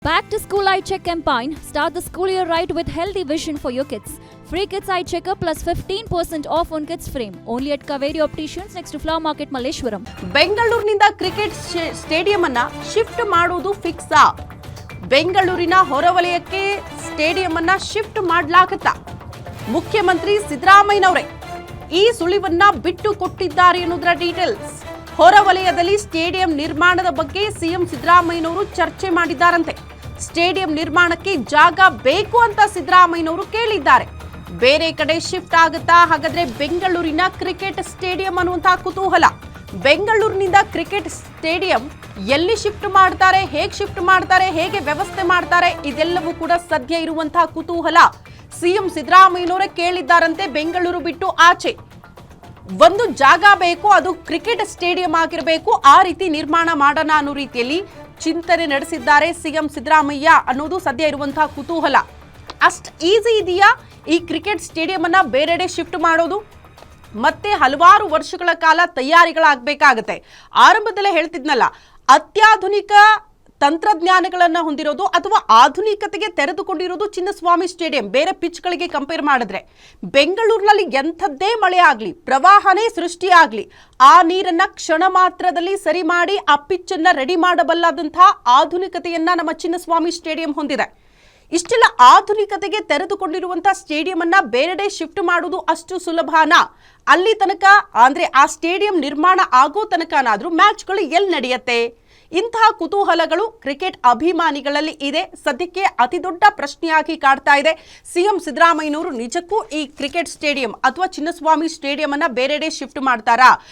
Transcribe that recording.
Back to School Eye Check campaign. Start the school year right with healthy vision for your kids. Free Kids Eye Checker plus 15% off on kids frame. Only at Kaveri Opticians next to Flower Market, Malleshwaram. ಬೆಂಗಳೂರಿನಿಂದ cricket stadium ಅನ್ನ shift ಮಾಡುವುದು fix. ಬೆಂಗಳೂರಿನ ಹೊರವಲಯಕ್ಕೆ stadium ಅನ್ನ shift ಮಾಡಲಾಗುತ್ತಾ? ಮುಖ್ಯಮಂತ್ರಿ ಸಿದ್ದರಾಮಯ್ಯನವರೇ ಈ ಸುಳಿವನ್ನ ಬಿಟ್ಟು ಕೊಟ್ಟಿದ್ದಾರೆ ಅನ್ನೋದರ ಡೀಟೇಲ್ಸ್. ಹೊರವಲಯದಲ್ಲಿ ಸ್ಟೇಡಿಯಂ ನಿರ್ಮಾಣದ ಬಗ್ಗೆ ಸಿಎಂ ಸಿದ್ದರಾಮಯ್ಯನವರು ಚರ್ಚೆ ಮಾಡಿದ್ದಾರಂತೆ. ಸ್ಟೇಡಿಯಂ ನಿರ್ಮಾಣಕ್ಕೆ ಜಾಗ ಬೇಕು ಅಂತ ಸಿದ್ದರಾಮಯ್ಯನವರು ಕೇಳಿದ್ದಾರೆ. ಬೇರೆ ಕಡೆ ಶಿಫ್ಟ್ ಆಗುತ್ತಾ ಹಾಗಾದ್ರೆ ಬೆಂಗಳೂರಿನ ಕ್ರಿಕೆಟ್ ಸ್ಟೇಡಿಯಂ ಅನ್ನುವಂತಹ ಕುತೂಹಲ. ಬೆಂಗಳೂರಿನಿಂದ ಕ್ರಿಕೆಟ್ ಸ್ಟೇಡಿಯಂ ಎಲ್ಲಿ ಶಿಫ್ಟ್ ಮಾಡ್ತಾರೆ, ಹೇಗೆ ಶಿಫ್ಟ್ ಮಾಡ್ತಾರೆ, ಹೇಗೆ ವ್ಯವಸ್ಥೆ ಮಾಡ್ತಾರೆ, ಇದೆಲ್ಲವೂ ಕೂಡ ಸದ್ಯ ಇರುವಂತಹ ಕುತೂಹಲ. ಸಿಎಂ ಸಿದ್ದರಾಮಯ್ಯನವರೇ ಕೇಳಿದ್ದಾರಂತೆ ಬೆಂಗಳೂರು ಬಿಟ್ಟು ಆಚೆ ಒಂದು ಜಾಗ ಬೇಕು, ಅದು ಕ್ರಿಕೆಟ್ ಸ್ಟೇಡಿಯಂ ಆಗಿರಬೇಕು, ಆ ರೀತಿ ನಿರ್ಮಾಣ ಮಾಡೋಣ ಅನ್ನೋ ರೀತಿಯಲ್ಲಿ ಚಿಂತನೆ ನಡೆಸಿದ್ದಾರೆ ಸಿಎಂ ಸಿದ್ದರಾಮಯ್ಯ ಅನ್ನೋದು ಸದ್ಯ ಇರುವಂತಹ ಕುತೂಹಲ. ಅಷ್ಟು ಈಸಿ ಇದೆಯಾ ಈ ಕ್ರಿಕೆಟ್ ಸ್ಟೇಡಿಯಂ ಅನ್ನ ಬೇರೆಡೆ ಶಿಫ್ಟ್ ಮಾಡೋದು? ಮತ್ತೆ ಹಲವಾರು ವರ್ಷಗಳ ಕಾಲ ತಯಾರಿಗಳಾಗಬೇಕಾಗತ್ತೆ. ಆರಂಭದಲ್ಲೇ ಹೇಳ್ತಿದ್ನಲ್ಲ, ಅತ್ಯಾಧುನಿಕ ತಂತ್ರಜ್ಞಾನಗಳನ್ನ ಹೊಂದಿರೋದು ಅಥವಾ ಆಧುನಿಕತೆಗೆ ತೆರೆದುಕೊಂಡಿರೋದು ಚಿನ್ನಸ್ವಾಮಿ ಸ್ಟೇಡಿಯಂ. ಬೇರೆ ಪಿಚ್ಗಳಿಗೆ ಕಂಪೇರ್ ಮಾಡಿದ್ರೆ ಬೆಂಗಳೂರಿನಲ್ಲಿ ಎಂಥದ್ದೇ ಮಳೆ ಆಗಲಿ, ಪ್ರವಾಹನೇ ಸೃಷ್ಟಿಯಾಗಲಿ, ಆ ನೀರನ್ನ ಕ್ಷಣ ಮಾತ್ರದಲ್ಲಿ ಸರಿ ಮಾಡಿ ಆ ಪಿಚ್ ಅನ್ನ ರೆಡಿ ಮಾಡಬಲ್ಲದಂತಹ ಆಧುನಿಕತೆಯನ್ನ ನಮ್ಮ ಚಿನ್ನಸ್ವಾಮಿ ಸ್ಟೇಡಿಯಂ ಹೊಂದಿದೆ. ಇಷ್ಟೆಲ್ಲ ಆಧುನಿಕತೆಗೆ ತೆರೆದುಕೊಂಡಿರುವಂತಹ ಸ್ಟೇಡಿಯಂ ಅನ್ನ ಬೇರೆಡೆ ಶಿಫ್ಟ್ ಮಾಡುವುದು ಅಷ್ಟು ಸುಲಭನಾ? ಅಲ್ಲಿ ತನಕ ಅಂದ್ರೆ ಆ ಸ್ಟೇಡಿಯಂ ನಿರ್ಮಾಣ ಆಗೋ ತನಕನಾದ್ರೂ ಮ್ಯಾಚ್ಗಳು ಎಲ್ಲಿ ನಡೆಯುತ್ತೆ? ಇಂತಹ ಕುತೂಹಲಗಳು ಕ್ರಿಕೆಟ್ ಅಭಿಮಾನಿಗಳಲ್ಲಿ ಇದೆ. ಸದ್ಯಕ್ಕೆ ಅತಿ ದೊಡ್ಡ ಪ್ರಶ್ನೆಯಾಗಿ ಕಾಡ್ತಾ ಇದೆ. ಸಿಎಂ ಸಿದ್ದರಾಮಯ್ಯನವರು ನಿಜಕ್ಕೂ ಈ ಕ್ರಿಕೆಟ್ ಸ್ಟೇಡಿಯಂ ಅಥವಾ ಚಿನ್ನಸ್ವಾಮಿ ಸ್ಟೇಡಿಯಂ ಅನ್ನ ಬೇರೆಡೆ ಶಿಫ್ಟ್ ಮಾಡ್ತಾರಾ?